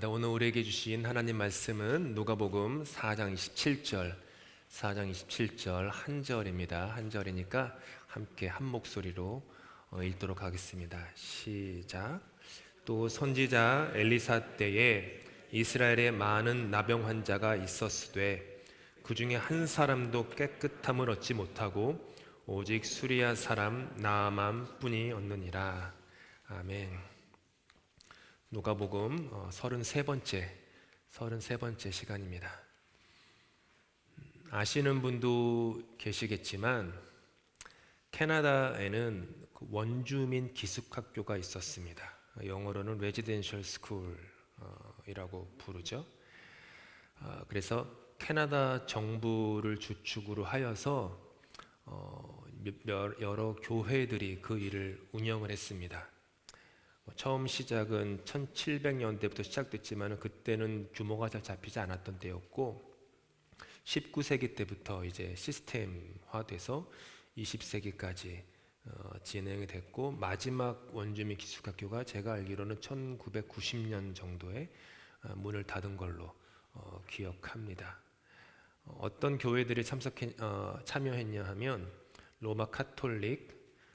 오늘 우리에게 주신 하나님 말씀은 누가복음 4장 27절 한 절입니다. 한 절이니까 함께 한 목소리로 읽도록 하겠습니다. 시작. 또 선지자 엘리사 때에 이스라엘에 많은 나병 환자가 있었으되 그 중에 한 사람도 깨끗함을 얻지 못하고 오직 수리아 사람 나아만 뿐이 얻느니라. 아멘. 누가복음 33번째 시간입니다. 아시는 분도 계시겠지만 캐나다에는 원주민 기숙학교가 있었습니다. 영어로는 레지덴셜 스쿨이라고 부르죠. 그래서 캐나다 정부를 주축으로 하여서 여러 교회들이 그 일을 운영을 했습니다. 처음 시작은 1700년대부터 시작됐지만 그때는 규모가 잘 잡히지 않았던 때였고 19세기 때부터 이제 시스템화돼서 20세기까지 진행이 됐고 마지막 원주민 기숙학교가 제가 알기로는 1990년 정도에 문을 닫은 걸로 기억합니다. 어떤 교회들이 참여했냐 하면 로마 카톨릭,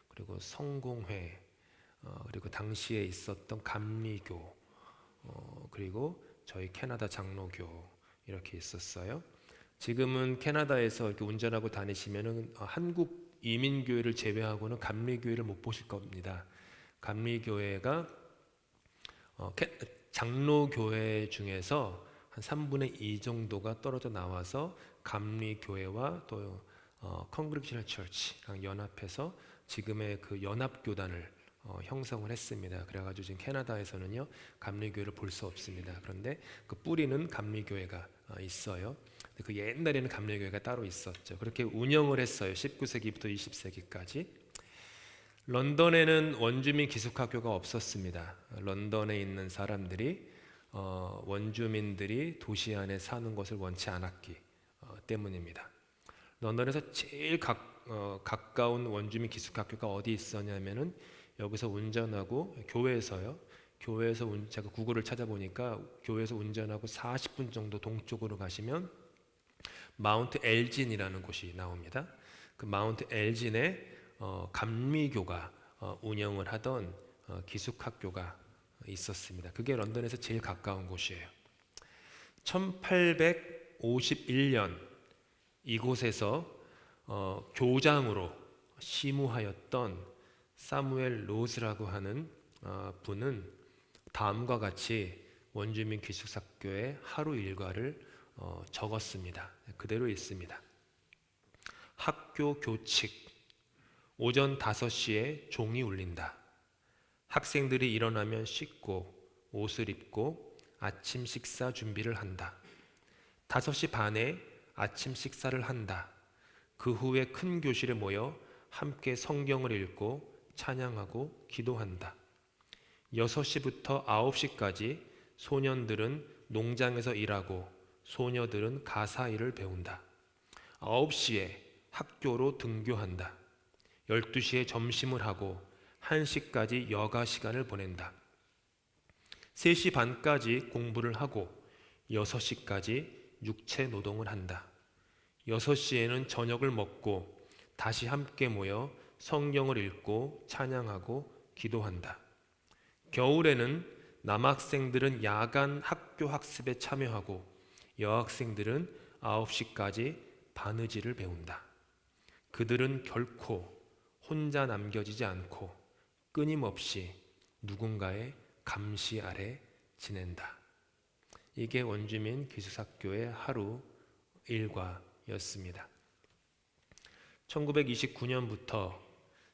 그리고 성공회, 그리고 당시에 있었던 감리교, 그리고 저희 캐나다 장로교 이렇게 있었어요. 지금은 캐나다에서 이렇게 운전하고 다니시면은 한국 이민교회를 제외하고는 감리교회를 못 보실 겁니다. 감리교회가 장로교회 중에서 한 3분의 2 정도가 떨어져 나와서 감리교회와 또 컨그레이셔널 처치랑 연합해서 지금의 그 연합교단을 형성을 했습니다. 그래가지고 지금 캐나다에서는요 감리교회를 볼 수 없습니다. 그런데 그 뿌리는 감리교회가 있어요. 그 옛날에는 감리교회가 따로 있었죠. 그렇게 운영을 했어요. 19세기부터 20세기까지. 런던에는 원주민 기숙학교가 없었습니다. 런던에 있는 사람들이 원주민들이 도시 안에 사는 것을 원치 않았기 때문입니다. 런던에서 제일 가까운 원주민 기숙학교가 어디 있었냐면은 여기서 운전하고 교회에서 제가 구글을 찾아보니까 교회에서 운전하고 40분 정도 동쪽으로 가시면 마운트 엘진이라는 곳이 나옵니다. 그 마운트 엘진에 감리교가 운영을 하던 기숙학교가 있었습니다. 그게 런던에서 제일 가까운 곳이에요. 1851년 이곳에서 교장으로 심우하였던 사무엘 로즈라고 하는 분은 다음과 같이 원주민 기숙학교의 하루 일과를 적었습니다. 그대로 있습니다. 학교 교칙. 오전 5시에 종이 울린다. 학생들이 일어나면 씻고 옷을 입고 아침 식사 준비를 한다. 5시 반에 아침 식사를 한다. 그 후에 큰 교실에 모여 함께 성경을 읽고 찬양하고 기도한다. 6시부터 9시까지 소년들은 농장에서 일하고 소녀들은 가사 일을 배운다. 9시에 학교로 등교한다. 12시에 점심을 하고 1시까지 여가 시간을 보낸다. 3시 반까지 공부를 하고 6시까지 육체 노동을 한다. 6시에는 저녁을 먹고 다시 함께 모여 성경을 읽고 찬양하고 기도한다. 겨울에는 남학생들은 야간 학교 학습에 참여하고 여학생들은 9시까지 바느질을 배운다. 그들은 결코 혼자 남겨지지 않고 끊임없이 누군가의 감시 아래 지낸다. 이게 원주민 기숙학교의 하루 일과였습니다. 1929년부터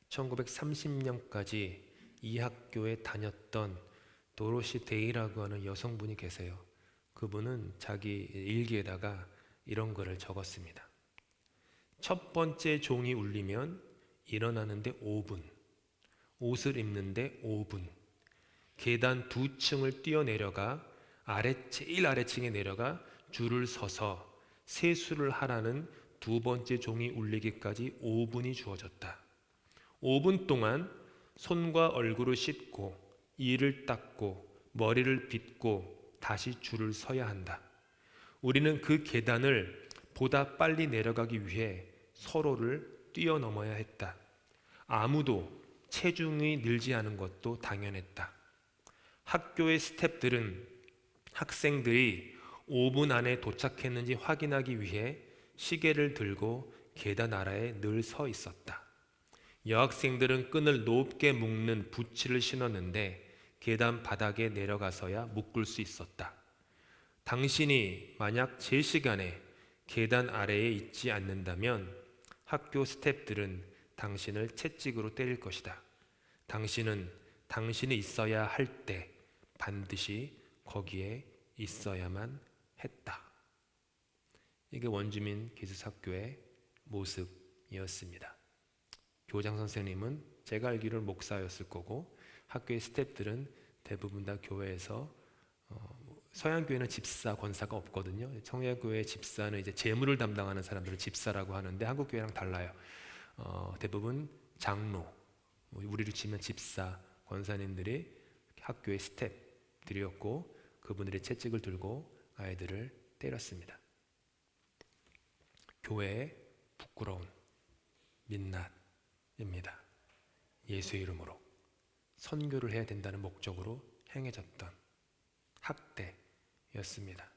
1930년까지 이 학교에 다녔던 도로시 데이라고 하는 여성분이 계세요. 그분은 자기 일기에다가 이런 거를 적었습니다. 첫 번째 종이 울리면 일어나는데 5분, 옷을 입는데 5분, 계단 2층을 뛰어내려가 제일 아래층에 내려가 줄을 서서 세수를 하라는 2번째 종이 울리기까지 5분이 주어졌다. 5분 동안 손과 얼굴을 씻고 이를 닦고 머리를 빗고 다시 줄을 서야 한다. 우리는 그 계단을 보다 빨리 내려가기 위해 서로를 뛰어넘어야 했다. 아무도 체중이 늘지 않은 것도 당연했다. 학교의 스태프들은 학생들이 5분 안에 도착했는지 확인하기 위해 시계를 들고 계단 아래에 늘 서 있었다. 여학생들은 끈을 높게 묶는 부츠를 신었는데 계단 바닥에 내려가서야 묶을 수 있었다. 당신이 만약 제 시간에 계단 아래에 있지 않는다면 학교 스태프들은 당신을 채찍으로 때릴 것이다. 당신은 당신이 있어야 할 때 반드시 거기에 있어야만 했다. 이게 원주민 기숙학교의 모습이었습니다. 교장 선생님은 제가 알기로는 목사였을 거고 학교의 스태프들은 대부분 다 교회에서 서양교회는 집사, 권사가 없거든요. 청야교회 집사는 이제 재물을 담당하는 사람들을 집사라고 하는데 한국교회랑 달라요. 대부분 장로, 우리로 치면 집사, 권사님들이 학교의 스태프들이었고 그분들이 채찍을 들고 아이들을 때렸습니다. 교회의 부끄러운 민낯입니다. 예수의 이름으로 선교를 해야 된다는 목적으로 행해졌던 학대였습니다.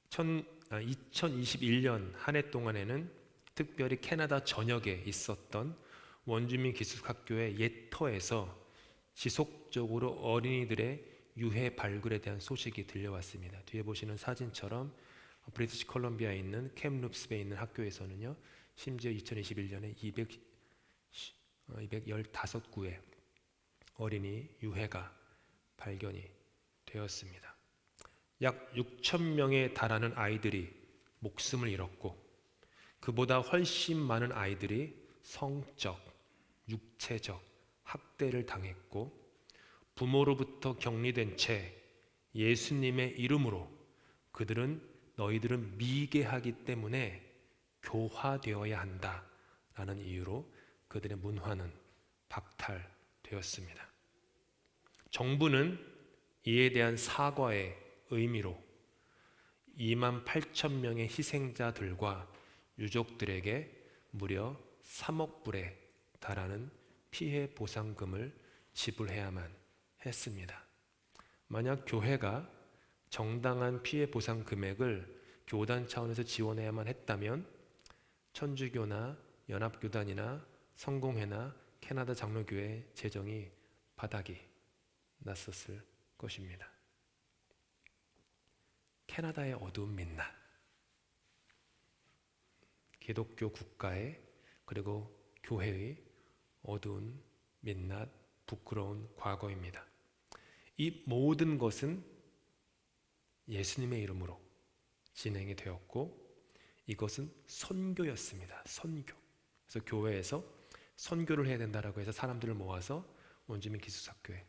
2021년 한 해 동안에는 특별히 캐나다 전역에 있었던 원주민 기숙학교의 예터에서 지속적으로 어린이들의 유해 발굴에 대한 소식이 들려왔습니다. 뒤에 보시는 사진처럼 브리티시 컬럼비아에 있는 캠 룹스베에 있는 학교에서는요, 심지어 2021년에 215구의 어린이 유해가 발견이 되었습니다. 약 6천 명에 달하는 아이들이 목숨을 잃었고 그보다 훨씬 많은 아이들이 성적, 육체적 학대를 당했고 부모로부터 격리된 채 예수님의 이름으로 그들은 너희들은 미개하기 때문에 교화되어야 한다라는 이유로 그들의 문화는 박탈되었습니다. 정부는 이에 대한 사과의 의미로 28,000명의 희생자들과 유족들에게 무려 3억 불에 달하는 피해 보상금을 지불해야만 했습니다. 만약 교회가 정당한 피해 보상 금액을 교단 차원에서 지원해야만 했다면 천주교나 연합교단이나 성공회나 캐나다 장로교회 재정이 바닥이 났었을 것입니다. 캐나다의 어두운 민낯, 기독교 국가의 그리고 교회의 어두운 민낯, 부끄러운 과거입니다. 이 모든 것은 예수님의 이름으로 진행이 되었고 이것은 선교였습니다. 선교. 그래서 교회에서 선교를 해야 된다라고 해서 사람들을 모아서 원주민 기숙학교에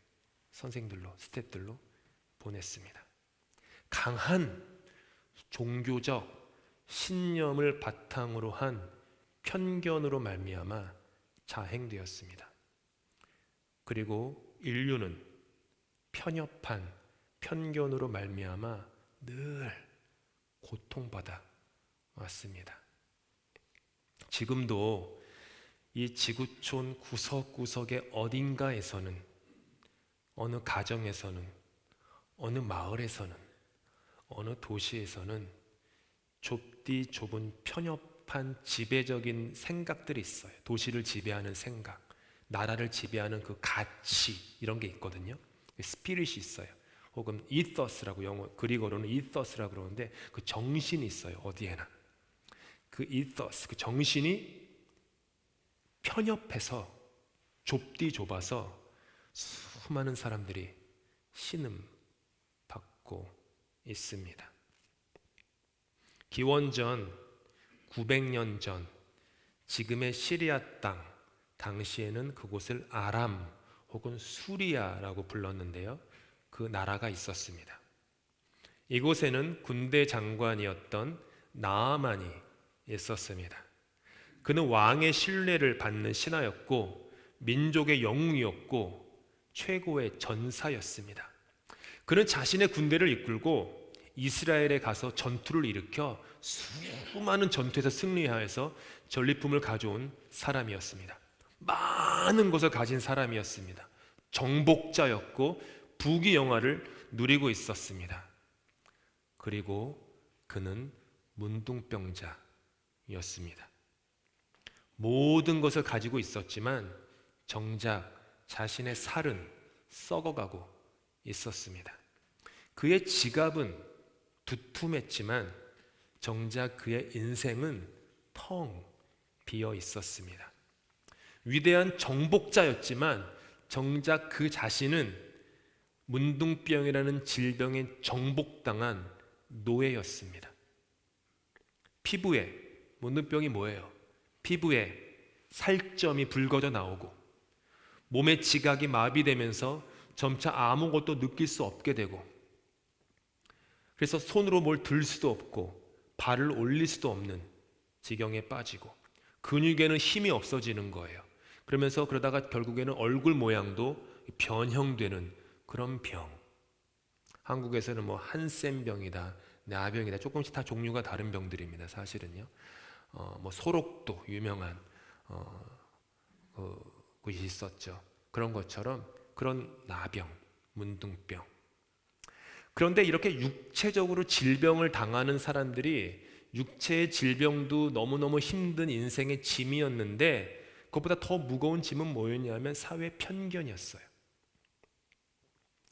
선생들로, 스태프들로 보냈습니다. 강한 종교적 신념을 바탕으로 한 편견으로 말미암아 자행되었습니다. 그리고 인류는 편협한 편견으로 말미암아 늘 고통받아 왔습니다. 지금도 이 지구촌 구석구석의 어딘가에서는 어느 가정에서는 어느 마을에서는 어느 도시에서는 좁디 좁은 편협한 지배적인 생각들이 있어요. 도시를 지배하는 생각, 나라를 지배하는 그 가치 이런 게 있거든요. 스피릿이 있어요. 혹은 이더스라고 영어 그리고로는 이더스라고 그러는데 그 정신이 있어요. 어디에나. 그 이더스, 그 정신이 편협해서 좁디 좁아서 수많은 사람들이 신음받고 있습니다. 기원전 900년 전 지금의 시리아 땅, 당시에는 그곳을 아람 혹은 수리아라고 불렀는데요. 그 나라가 있었습니다. 이곳에는 군대 장관이었던 나아만이 있었습니다. 그는 왕의 신뢰를 받는 신하였고 민족의 영웅이었고 최고의 전사였습니다. 그는 자신의 군대를 이끌고 이스라엘에 가서 전투를 일으켜 수많은 전투에서 승리하여서 전리품을 가져온 사람이었습니다. 많은 것을 가진 사람이었습니다. 정복자였고 부귀영화를 누리고 있었습니다. 그리고 그는 문둥병자였습니다. 모든 것을 가지고 있었지만 정작 자신의 살은 썩어가고 있었습니다. 그의 지갑은 두툼했지만 정작 그의 인생은 텅 비어 있었습니다. 위대한 정복자였지만 정작 그 자신은 문둥병이라는 질병에 정복당한 노예였습니다. 피부에, 문둥병이 뭐예요? 피부에 살점이 붉어져 나오고 몸의 지각이 마비되면서 점차 아무것도 느낄 수 없게 되고, 그래서 손으로 뭘 들 수도 없고 발을 올릴 수도 없는 지경에 빠지고 근육에는 힘이 없어지는 거예요. 그러면서 그러다가 결국에는 얼굴 모양도 변형되는 그런 병. 한국에서는 뭐 한센병이다, 나병이다, 조금씩 다 종류가 다른 병들입니다. 사실은요. 뭐 소록도 유명한 곳이 있었죠. 그런 것처럼 그런 나병, 문둥병. 그런데 이렇게 육체적으로 질병을 당하는 사람들이 육체의 질병도 너무너무 힘든 인생의 짐이었는데 그것보다 더 무거운 짐은 뭐였냐면 사회 편견이었어요.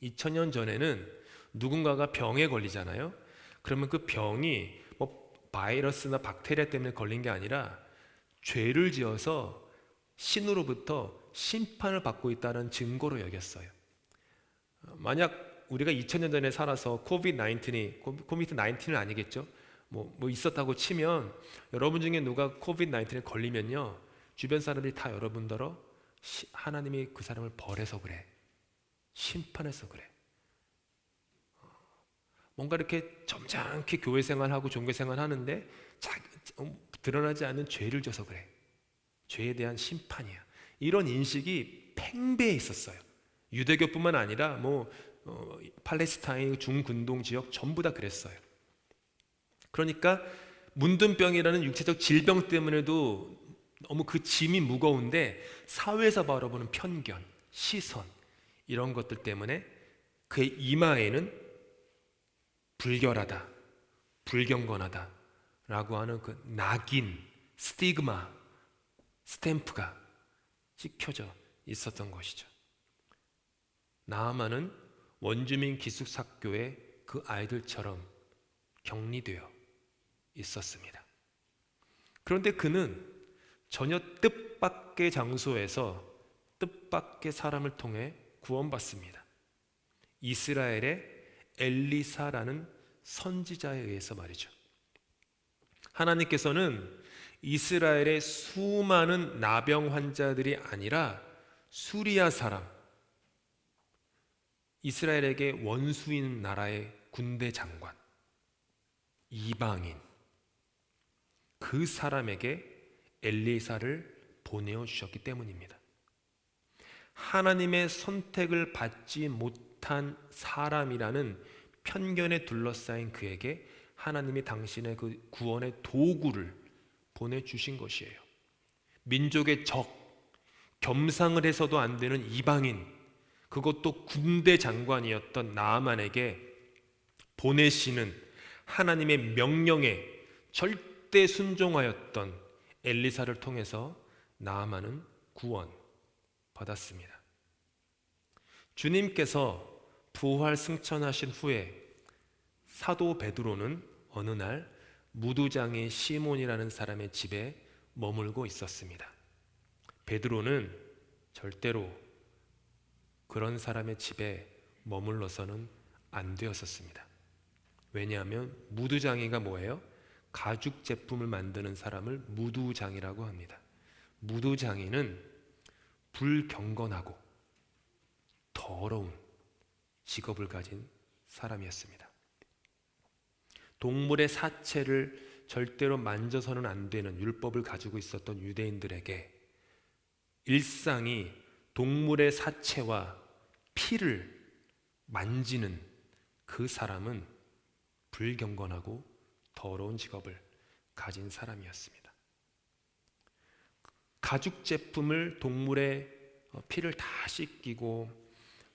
2000년 전에는 누군가가 병에 걸리잖아요. 그러면 그 병이 뭐 바이러스나 박테리아 때문에 걸린 게 아니라 죄를 지어서 신으로부터 심판을 받고 있다는 증거로 여겼어요. 만약 우리가 2000년 전에 살아서 코비드-19는 아니겠죠? 뭐 있었다고 치면 여러분 중에 누가 코비드-19에 걸리면요, 주변 사람들이 다 여러분더러 하나님이 그 사람을 벌해서 그래, 심판해서 그래, 뭔가 이렇게 점잖게 교회 생활하고 종교 생활하는데 드러나지 않는 죄를 져서 그래, 죄에 대한 심판이야, 이런 인식이 팽배해 있었어요. 유대교뿐만 아니라 팔레스타인 중근동 지역 전부 다 그랬어요. 그러니까 문둥병이라는 육체적 질병 때문에도 너무 그 짐이 무거운데 사회에서 바라보는 편견, 시선, 이런 것들 때문에 그의 이마에는 불결하다, 불경건하다 라고 하는 그 낙인, 스티그마, 스탬프가 찍혀져 있었던 것이죠. 나아만은 원주민 기숙사교의 그 아이들처럼 격리되어 있었습니다. 그런데 그는 전혀 뜻밖의 장소에서 뜻밖의 사람을 통해 구원받습니다. 이스라엘의 엘리사라는 선지자에 의해서 말이죠. 하나님께서는 이스라엘의 수많은 나병 환자들이 아니라 수리아 사람, 이스라엘에게 원수인 나라의 군대 장관, 이방인, 그 사람에게 엘리사를 보내어 주셨기 때문입니다. 하나님의 선택을 받지 못한 사람이라는 편견에 둘러싸인 그에게 하나님이 당신의 그 구원의 도구를 보내주신 것이에요. 민족의 적, 겸상을 해서도 안 되는 이방인, 그것도 군대 장관이었던 나아만에게 보내시는 하나님의 명령에 절대 순종하였던 엘리사를 통해서 나아만은 구원 받았습니다. 주님께서 부활 승천하신 후에 사도 베드로는 어느 날 무두장의 시몬이라는 사람의 집에 머물고 있었습니다. 베드로는 절대로 그런 사람의 집에 머물러서는 안 되었었습니다. 왜냐하면 무두장이가 뭐예요? 가죽 제품을 만드는 사람을 무두장이라고 합니다. 무두장이는 불경건하고 더러운 직업을 가진 사람이었습니다. 동물의 사체를 절대로 만져서는 안 되는 율법을 가지고 있었던 유대인들에게 일상이 동물의 사체와 피를 만지는 그 사람은 불경건하고 더러운 직업을 가진 사람이었습니다. 가죽 제품을 동물의 피를 다 씻기고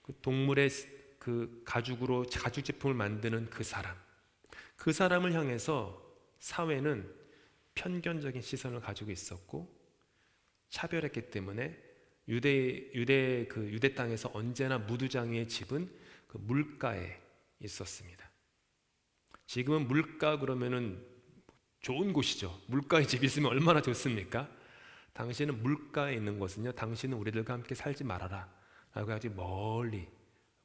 그 동물의 그 가죽으로 가죽 제품을 만드는 그 사람을 향해서 사회는 편견적인 시선을 가지고 있었고 차별했기 때문에 유대 땅에서 언제나 무두장이의 집은 그 물가에 있었습니다. 지금은 물가 그러면은 좋은 곳이죠. 물가에 집 있으면 얼마나 좋습니까? 당신은 물가에 있는 것은요, 당신은 우리들과 함께 살지 말아라 라고 아주 멀리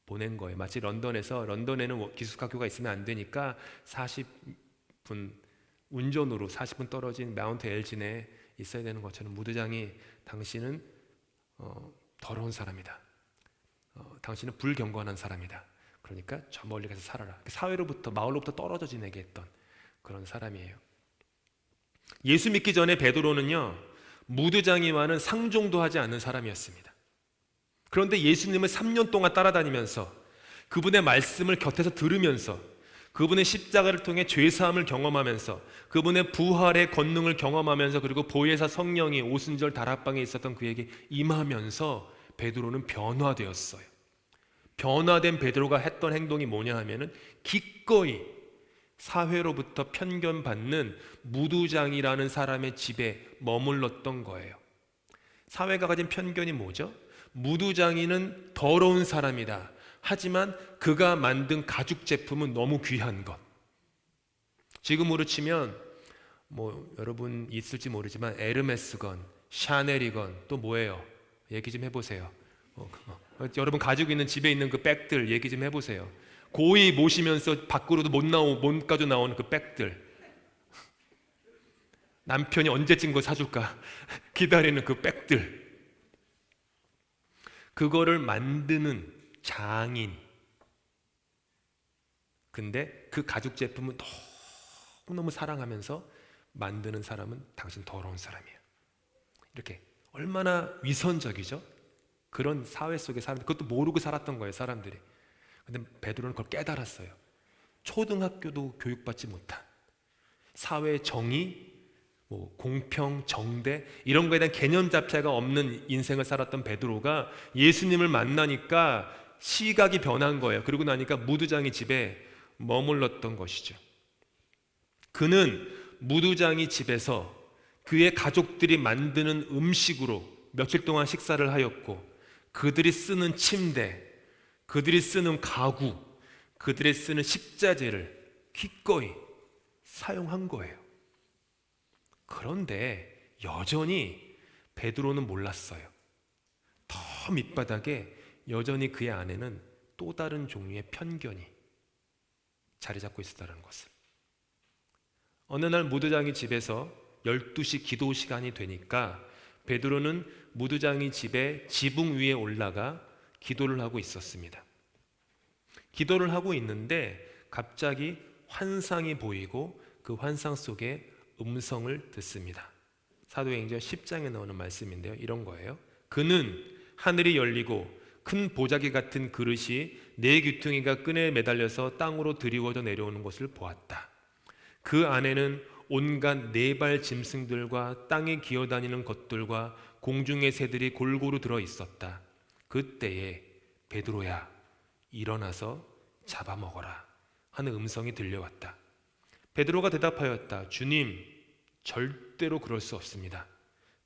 보낸 거예요. 마치 런던에는 기숙학교가 있으면 안 되니까 40분 운전으로 40분 떨어진 마운트 엘진에 있어야 되는 것처럼 무두장이 당신은 더러운 사람이다. 당신은 불경건한 사람이다. 그러니까 저 멀리 가서 살아라. 사회로부터 마을로부터 떨어져 지내게 했던 그런 사람이에요. 예수 믿기 전에 베드로는요, 무두장이와는 상종도 하지 않는 사람이었습니다. 그런데 예수님을 3년 동안 따라다니면서 그분의 말씀을 곁에서 들으면서 그분의 십자가를 통해 죄사함을 경험하면서 그분의 부활의 권능을 경험하면서 그리고 보혜사 성령이 오순절 다락방에 있었던 그에게 임하면서 베드로는 변화되었어요. 변화된 베드로가 했던 행동이 뭐냐 하면은 기꺼이 사회로부터 편견받는 무두장이라는 사람의 집에 머물렀던 거예요. 사회가 가진 편견이 뭐죠? 무두장이는 더러운 사람이다. 하지만 그가 만든 가죽 제품은 너무 귀한 것. 지금으로 치면 여러분 있을지 모르지만 에르메스건, 샤넬이건 또 뭐예요? 얘기 좀 해보세요. 여러분 가지고 있는 집에 있는 그 백들 얘기 좀 해보세요. 고이 모시면서 밖으로도 못 가져 나오는 그 백들. 남편이 언제쯤 그거 사줄까 기다리는 그 백들. 그거를 만드는 장인. 근데 그 가죽 제품은 너무너무 사랑하면서 만드는 사람은 당신 더러운 사람이에요. 이렇게 얼마나 위선적이죠? 그런 사회 속의 사람들, 그것도 모르고 살았던 거예요, 사람들이. 근데 베드로는 그걸 깨달았어요. 초등학교도 교육받지 못한 사회 정의, 공평, 정대 이런 거에 대한 개념 자체가 없는 인생을 살았던 베드로가 예수님을 만나니까 시각이 변한 거예요. 그러고 나니까 무두장이 집에 머물렀던 것이죠. 그는 무두장이 집에서 그의 가족들이 만드는 음식으로 며칠 동안 식사를 하였고 그들이 쓰는 침대, 그들이 쓰는 가구, 그들이 쓰는 식자재를 기꺼이 사용한 거예요. 그런데 여전히 베드로는 몰랐어요. 더 밑바닥에 여전히 그의 안에는 또 다른 종류의 편견이 자리 잡고 있었다는 것을. 어느 날 무두장이 집에서 12시 기도 시간이 되니까 베드로는 무두장이 집에 지붕 위에 올라가 기도를 하고 있었습니다. 기도를 하고 있는데 갑자기 환상이 보이고 그 환상 속에 음성을 듣습니다. 사도행전 10장에 나오는 말씀인데요. 이런 거예요. 그는 하늘이 열리고 큰 보자기 같은 그릇이 네 귀퉁이가 끈에 매달려서 땅으로 드리워져 내려오는 것을 보았다. 그 안에는 온갖 네발 짐승들과 땅에 기어다니는 것들과 공중의 새들이 골고루 들어 있었다. 그때에 베드로야 일어나서 잡아먹어라 하는 음성이 들려왔다. 베드로가 대답하였다. 주님, 절대로 그럴 수 없습니다.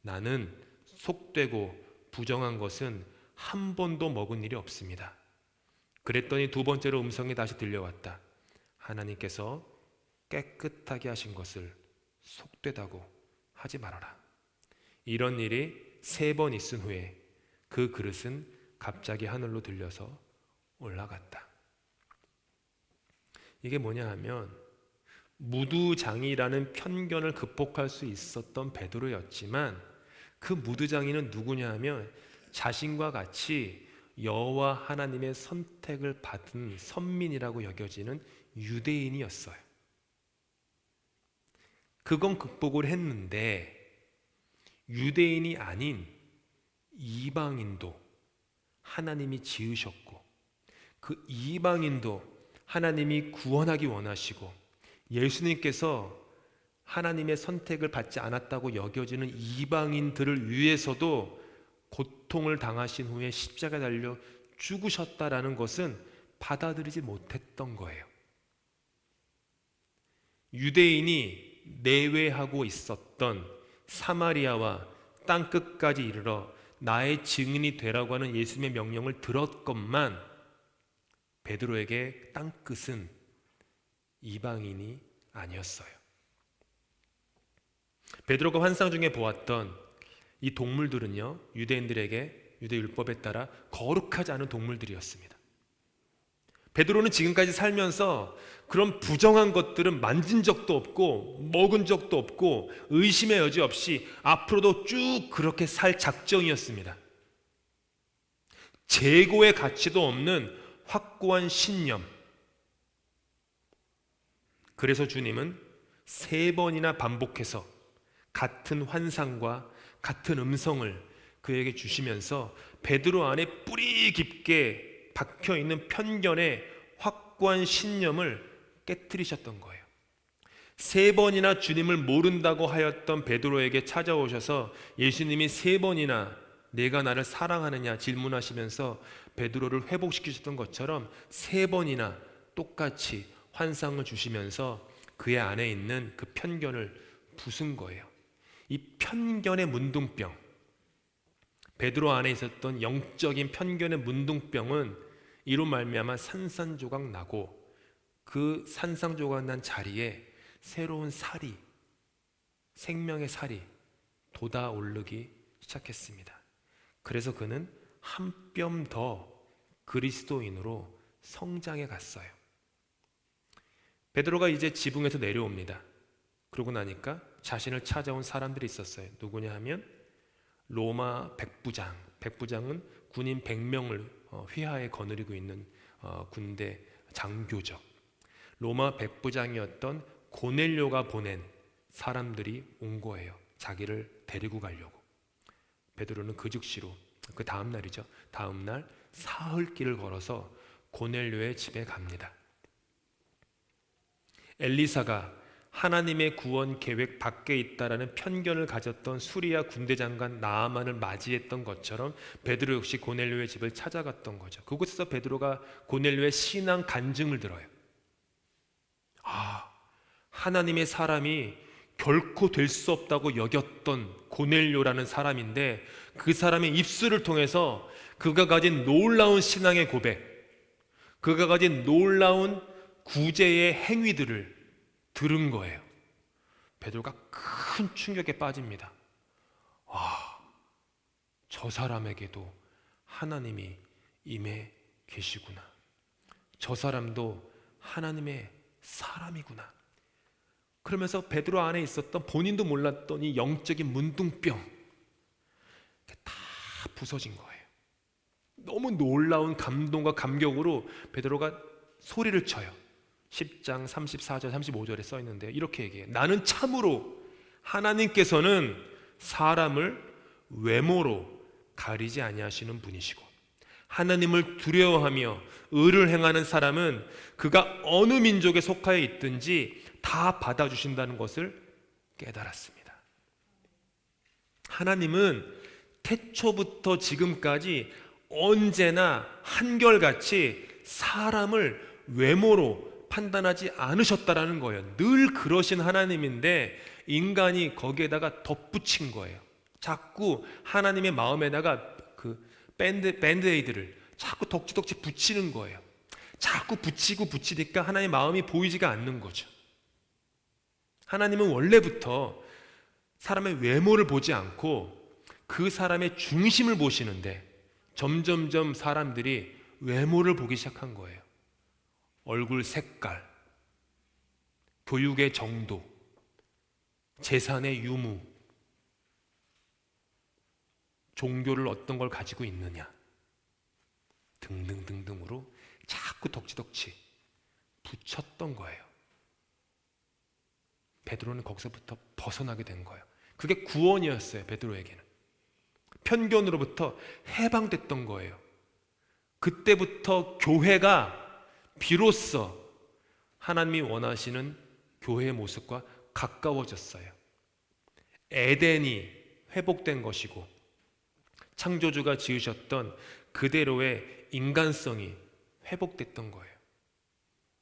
나는 속되고 부정한 것은 한 번도 먹은 일이 없습니다. 그랬더니 두 번째로 음성이 다시 들려왔다. 하나님께서 깨끗하게 하신 것을 속되다고 하지 말아라. 이런 일이 3번 있은 후에 그 그릇은 갑자기 하늘로 들려서 올라갔다. 이게 뭐냐 하면 무두장이라는 편견을 극복할 수 있었던 베드로였지만 그 무두장이는 누구냐 하면 자신과 같이 여호와 하나님의 선택을 받은 선민이라고 여겨지는 유대인이었어요. 그건 극복을 했는데 유대인이 아닌 이방인도 하나님이 지으셨고 그 이방인도 하나님이 구원하기 원하시고 예수님께서 하나님의 선택을 받지 않았다고 여겨지는 이방인들을 위해서도 고통을 당하신 후에 십자가에 달려 죽으셨다라는 것은 받아들이지 못했던 거예요. 유대인이 내외하고 있었던 사마리아와 땅끝까지 이르러 나의 증인이 되라고 하는 예수님의 명령을 들었건만 베드로에게 땅끝은 이방인이 아니었어요. 베드로가 환상 중에 보았던 이 동물들은요, 유대인들에게 유대 율법에 따라 거룩하지 않은 동물들이었습니다. 베드로는 지금까지 살면서 그런 부정한 것들은 만진 적도 없고 먹은 적도 없고 의심의 여지 없이 앞으로도 쭉 그렇게 살 작정이었습니다. 재고의 가치도 없는 확고한 신념. 그래서 주님은 3번이나 반복해서 같은 환상과 같은 음성을 그에게 주시면서 베드로 안에 뿌리 깊게 박혀있는 편견의 확고한 신념을 깨트리셨던 거예요. 3번이나 주님을 모른다고 하였던 베드로에게 찾아오셔서 예수님이 3번이나 내가 나를 사랑하느냐 질문하시면서 베드로를 회복시키셨던 것처럼 3번이나 똑같이 환상을 주시면서 그의 안에 있는 그 편견을 부순 거예요. 이 편견의 문둥병, 베드로 안에 있었던 영적인 편견의 문둥병은 이로 말미암아 산산조각 나고 그 산산조각 난 자리에 새로운 살이, 생명의 살이 돋아오르기 시작했습니다. 그래서 그는 한 뼘 더 그리스도인으로 성장해 갔어요. 베드로가 이제 지붕에서 내려옵니다. 그러고 나니까 자신을 찾아온 사람들이 있었어요. 누구냐 하면 로마 백부장, 백부장은 군인 100명을 휘하에 거느리고 있는 군대 장교죠. 로마 백부장이었던 고넬료가 보낸 사람들이 온 거예요. 자기를 데리고 가려고. 베드로는 그 즉시로, 그 다음 날이죠. 다음 날 사흘길을 걸어서 고넬료의 집에 갑니다. 엘리사가 하나님의 구원 계획 밖에 있다라는 편견을 가졌던 수리아 군대 장관 나아만을 맞이했던 것처럼 베드로 역시 고넬료의 집을 찾아갔던 거죠. 그곳에서 베드로가 고넬료의 신앙 간증을 들어요. 하나님의 사람이 결코 될 수 없다고 여겼던 고넬료라는 사람인데 그 사람의 입술을 통해서 그가 가진 놀라운 신앙의 고백, 그가 가진 놀라운 구제의 행위들을 들은 거예요. 베드로가 큰 충격에 빠집니다. 저 사람에게도 하나님이 임해 계시구나. 저 사람도 하나님의 사람이구나. 그러면서 베드로 안에 있었던 본인도 몰랐던 이 영적인 문둥병 다 부서진 거예요. 너무 놀라운 감동과 감격으로 베드로가 소리를 쳐요. 10장 34절 35절에 써 있는데 이렇게 얘기해요. 나는 참으로 하나님께서는 사람을 외모로 가리지 아니하시는 분이시고 하나님을 두려워하며 의를 행하는 사람은 그가 어느 민족에 속하여 있든지 다 받아주신다는 것을 깨달았습니다. 하나님은 태초부터 지금까지 언제나 한결같이 사람을 외모로 판단하지 않으셨다라는 거예요. 늘 그러신 하나님인데 인간이 거기에다가 덧붙인 거예요. 자꾸 하나님의 마음에다가 그 밴드에이드를 자꾸 덕지덕지 붙이는 거예요. 자꾸 붙이니까 하나님의 마음이 보이지가 않는 거죠. 하나님은 원래부터 사람의 외모를 보지 않고 그 사람의 중심을 보시는데 점점점 사람들이 외모를 보기 시작한 거예요. 얼굴 색깔, 교육의 정도, 재산의 유무, 종교를 어떤 걸 가지고 있느냐 등등등등으로 자꾸 덕지덕지 붙였던 거예요. 베드로는 거기서부터 벗어나게 된 거예요. 그게 구원이었어요. 베드로에게는 편견으로부터 해방됐던 거예요. 그때부터 교회가 비로소 하나님이 원하시는 교회의 모습과 가까워졌어요. 에덴이 회복된 것이고 창조주가 지으셨던 그대로의 인간성이 회복됐던 거예요.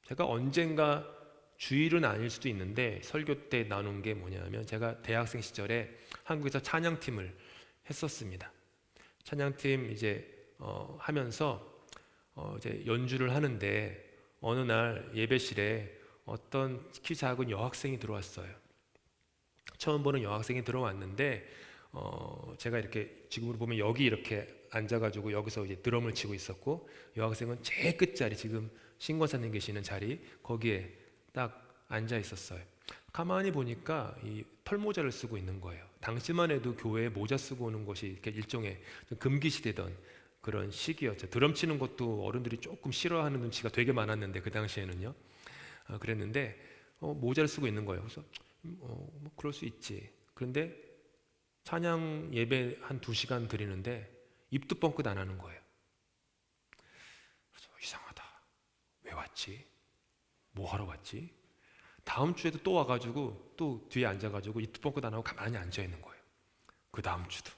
제가 언젠가 주일은 아닐 수도 있는데 설교 때 나눈 게 뭐냐면, 제가 대학생 시절에 한국에서 찬양팀을 했었습니다. 찬양팀 하면서 이제 연주를 하는데 어느 날 예배실에 어떤 키 작은 여학생이 들어왔어요. 처음 보는 여학생이 들어왔는데 제가 이렇게 지금으로 보면 여기 이렇게 앉아가지고 여기서 이제 드럼을 치고 있었고, 여학생은 제일 끝자리, 지금 신권사님 계시는 자리 거기에 딱 앉아 있었어요. 가만히 보니까 이 털모자를 쓰고 있는 거예요. 당시만 해도 교회에 모자 쓰고 오는 것이 이렇게 일종의 금기시되던 그런 시기였죠. 드럼 치는 것도 어른들이 조금 싫어하는 눈치가 되게 많았는데 그 당시에는요. 그랬는데 모자를 쓰고 있는 거예요. 그래서 뭐 그럴 수 있지. 그런데 찬양 예배 한 2시간 드리는데 입도 뻥끗 안 하는 거예요. 그래서 이상하다. 왜 왔지? 뭐 하러 왔지? 다음 주에도 또 와가지고 또 뒤에 앉아가지고 입도 뻥끗 안 하고 가만히 앉아 있는 거예요. 그 다음 주도,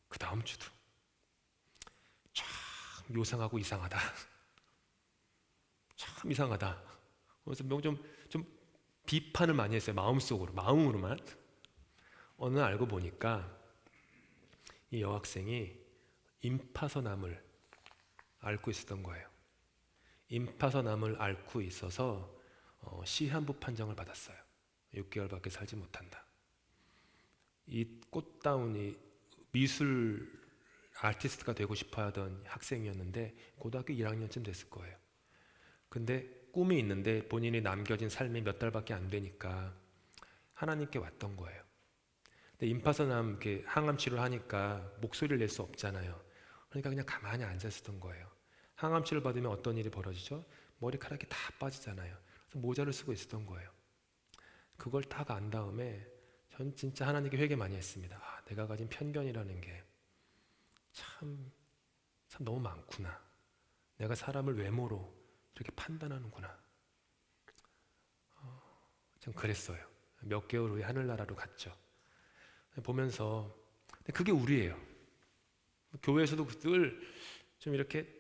그 다음 주도. 참 묘상하고 이상하다. 참 이상하다. 그래서 좀 비판을 많이 했어요. 마음으로만. 어느 날 알고 보니까 이 여학생이 임파서남을 앓고 있었던 거예요. 임파서남을 앓고 있어서 시한부 판정을 받았어요. 6개월밖에 살지 못한다. 이 꽃다운이 미술 아티스트가 되고 싶어하던 학생이었는데 고등학교 1학년쯤 됐을 거예요. 근데 꿈이 있는데 본인이 남겨진 삶이 몇 달밖에 안 되니까 하나님께 왔던 거예요. 근데 임파서남 이렇게 항암 치료를 하니까 목소리를 낼 수 없잖아요. 그러니까 그냥 가만히 앉아 있었던 거예요. 항암 치료를 받으면 어떤 일이 벌어지죠? 머리카락이 다 빠지잖아요. 그래서 모자를 쓰고 있었던 거예요. 그걸 딱 안 다음에 전 진짜 하나님께 회개 많이 했습니다. 내가 가진 편견이라는 게 참 너무 많구나. 내가 사람을 외모로 이렇게 판단하는구나. 참 그랬어요. 몇 개월 후에 하늘나라로 갔죠. 보면서 그게 우리예요. 교회에서도 늘 좀 이렇게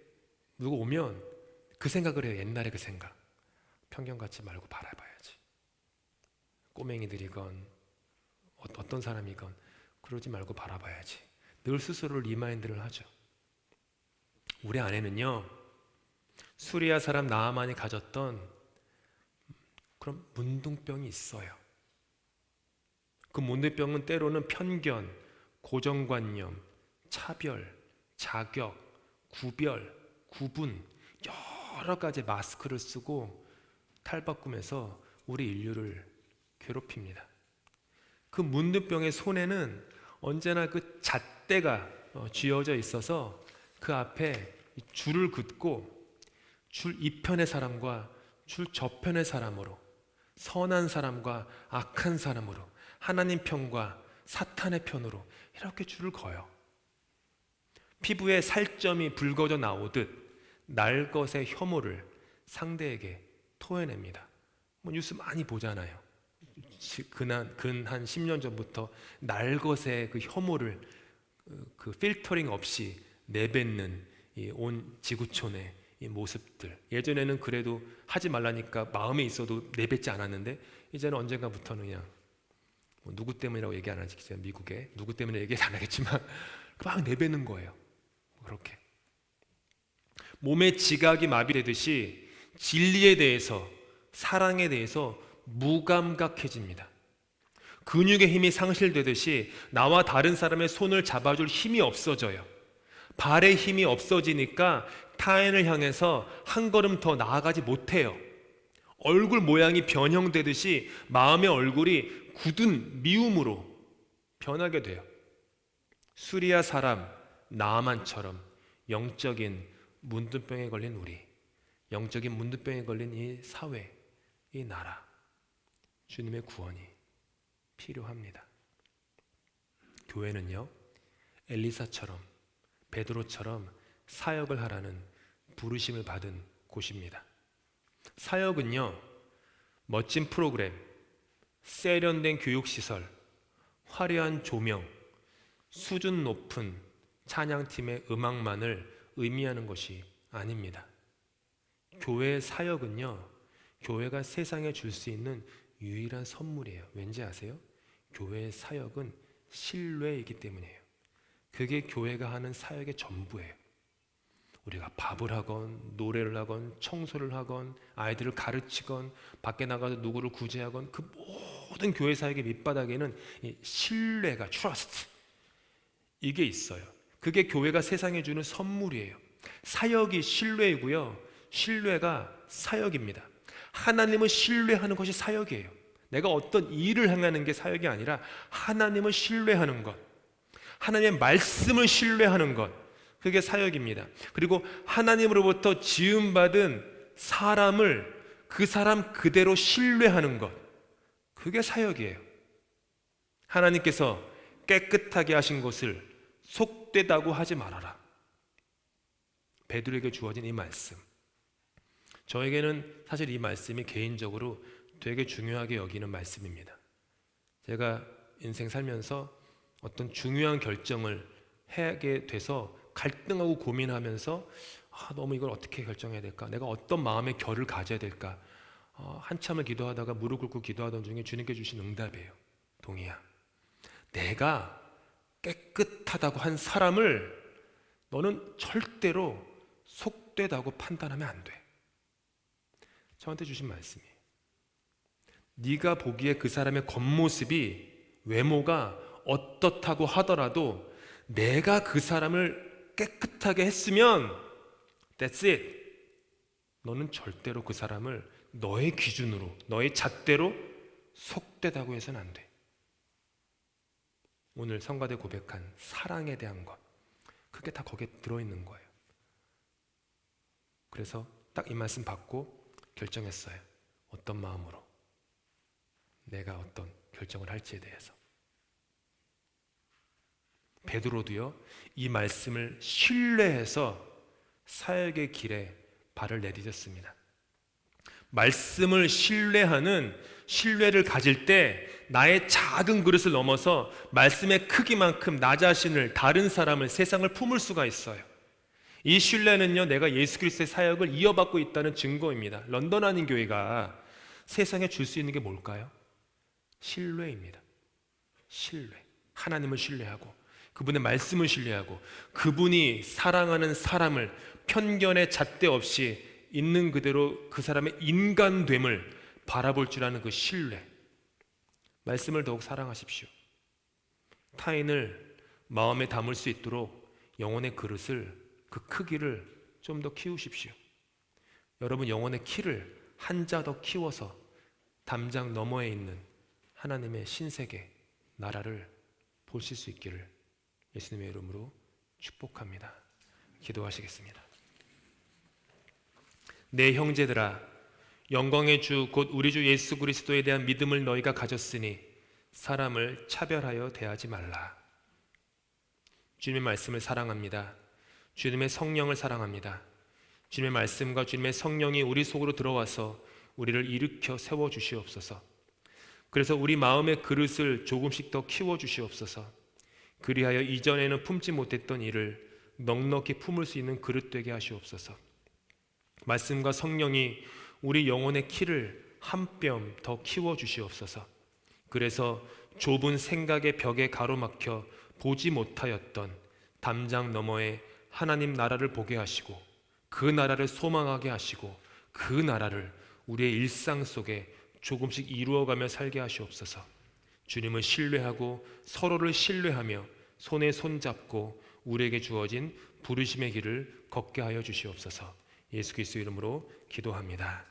누구 오면 그 생각을 해요. 옛날에 그 생각. 편견 갖지 말고 바라봐야지. 꼬맹이들이건 어떤 사람이건 그러지 말고 바라봐야지. 늘 스스로를 리마인드를 하죠. 우리 안에는요, 수리아 사람 나아만이 가졌던 그런 문둥병이 있어요. 그 문둥병은 때로는 편견, 고정관념, 차별, 자격, 구별, 구분, 여러 가지 마스크를 쓰고 탈바꿈해서 우리 인류를 괴롭힙니다. 그 문둥병의 손에는 언제나 그 잣대가 쥐어져 있어서 그 앞에 줄을 긋고 줄 이편의 사람과 줄 저편의 사람으로, 선한 사람과 악한 사람으로, 하나님 편과 사탄의 편으로 이렇게 줄을 그어요. 피부에 살점이 붉어져 나오듯 날것의 혐오를 상대에게 토해냅니다. 뉴스 많이 보잖아요. 근 한 10년 전부터 날것의 그 혐오를 그 필터링 없이 내뱉는 이 온 지구촌의 이 모습들. 예전에는 그래도 하지 말라니까 마음에 있어도 내뱉지 않았는데 이제는 언젠가부터는 그냥 누구 때문이라고 얘기 안 하지, 미국에 누구 때문에 얘기 안 하겠지만 막 내뱉는 거예요. 그렇게 몸의 지각이 마비되듯이 진리에 대해서, 사랑에 대해서 무감각해집니다. 근육의 힘이 상실되듯이 나와 다른 사람의 손을 잡아줄 힘이 없어져요. 발의 힘이 없어지니까 타인을 향해서 한 걸음 더 나아가지 못해요. 얼굴 모양이 변형되듯이 마음의 얼굴이 굳은 미움으로 변하게 돼요. 수리아 사람 나아만처럼 영적인 문둥병에 걸린 우리, 영적인 문둥병에 걸린 이 사회, 이 나라, 주님의 구원이 필요합니다. 교회는요, 엘리사처럼, 베드로처럼 사역을 하라는 부르심을 받은 곳입니다. 사역은요, 멋진 프로그램, 세련된 교육시설, 화려한 조명, 수준 높은 찬양팀의 음악만을 의미하는 것이 아닙니다. 교회의 사역은요, 교회가 세상에 줄 수 있는 유일한 선물이에요. 왠지 아세요? 교회의 사역은 신뢰이기 때문이에요. 그게 교회가 하는 사역의 전부예요. 우리가 밥을 하건 노래를 하건 청소를 하건 아이들을 가르치건 밖에 나가서 누구를 구제하건 그 모든 교회 사역의 밑바닥에는 이 신뢰가 트러스트 이게 있어요. 그게 교회가 세상에 주는 선물이에요. 사역이 신뢰이고요, 신뢰가 사역입니다. 하나님을 신뢰하는 것이 사역이에요. 내가 어떤 일을 행하는 게 사역이 아니라 하나님을 신뢰하는 것, 하나님의 말씀을 신뢰하는 것, 그게 사역입니다. 그리고 하나님으로부터 지음받은 사람을 그 사람 그대로 신뢰하는 것, 그게 사역이에요. 하나님께서 깨끗하게 하신 것을 속되다고 하지 말아라. 베드로에게 주어진 이 말씀, 저에게는 사실 이 말씀이 개인적으로 되게 중요하게 여기는 말씀입니다. 제가 인생 살면서 어떤 중요한 결정을 하게 돼서 갈등하고 고민하면서 너무 이걸 어떻게 결정해야 될까? 내가 어떤 마음의 결을 가져야 될까? 한참을 기도하다가 무릎 꿇고 기도하던 중에 주님께 주신 응답이에요. 동희야, 내가 깨끗하다고 한 사람을 너는 절대로 속되다고 판단하면 안 돼. 저한테 주신 말씀이에요. 네가 보기에 그 사람의 겉모습이, 외모가 어떻다고 하더라도 내가 그 사람을 깨끗하게 했으면 that's it. 너는 절대로 그 사람을 너의 기준으로, 너의 잣대로 속되다고 해서는 안 돼. 오늘 성가대 고백한 사랑에 대한 것, 그게 다 거기에 들어있는 거예요. 그래서 딱 이 말씀 받고 결정했어요. 어떤 마음으로 내가 어떤 결정을 할지에 대해서. 베드로도요, 이 말씀을 신뢰해서 사역의 길에 발을 내디뎠습니다. 말씀을 신뢰하는 신뢰를 가질 때 나의 작은 그릇을 넘어서 말씀의 크기만큼 나 자신을, 다른 사람을, 세상을 품을 수가 있어요. 이 신뢰는요, 내가 예수 그리스도의 사역을 이어받고 있다는 증거입니다. 런던 한인교회가 세상에 줄 수 있는 게 뭘까요? 신뢰입니다. 신뢰. 하나님을 신뢰하고 그분의 말씀을 신뢰하고 그분이 사랑하는 사람을 편견의 잣대 없이 있는 그대로 그 사람의 인간됨을 바라볼 줄 아는 그 신뢰. 말씀을 더욱 사랑하십시오. 타인을 마음에 담을 수 있도록 영혼의 그릇을, 그 크기를 좀 더 키우십시오. 여러분 영혼의 키를 한 자 더 키워서 담장 너머에 있는 하나님의 신세계 나라를 보실 수 있기를 예수님의 이름으로 축복합니다. 기도하시겠습니다. 내 형제들아, 영광의 주 곧 우리 주 예수 그리스도에 대한 믿음을 너희가 가졌으니 사람을 차별하여 대하지 말라. 주님의 말씀을 사랑합니다. 주님의 성령을 사랑합니다. 주님의 말씀과 주님의 성령이 우리 속으로 들어와서 우리를 일으켜 세워 주시옵소서. 그래서 우리 마음의 그릇을 조금씩 더 키워 주시옵소서. 그리하여 이전에는 품지 못했던 일을 넉넉히 품을 수 있는 그릇 되게 하시옵소서. 말씀과 성령이 우리 영혼의 키를 한 뼘 더 키워 주시옵소서. 그래서 좁은 생각의 벽에 가로막혀 보지 못하였던 담장 너머에 하나님 나라를 보게 하시고 그 나라를 소망하게 하시고 그 나라를 우리의 일상 속에 조금씩 이루어가며 살게 하시옵소서. 주님을 신뢰하고 서로를 신뢰하며 손에 손잡고 우리에게 주어진 부르심의 길을 걷게 하여 주시옵소서. 예수 그리스도 이름으로 기도합니다.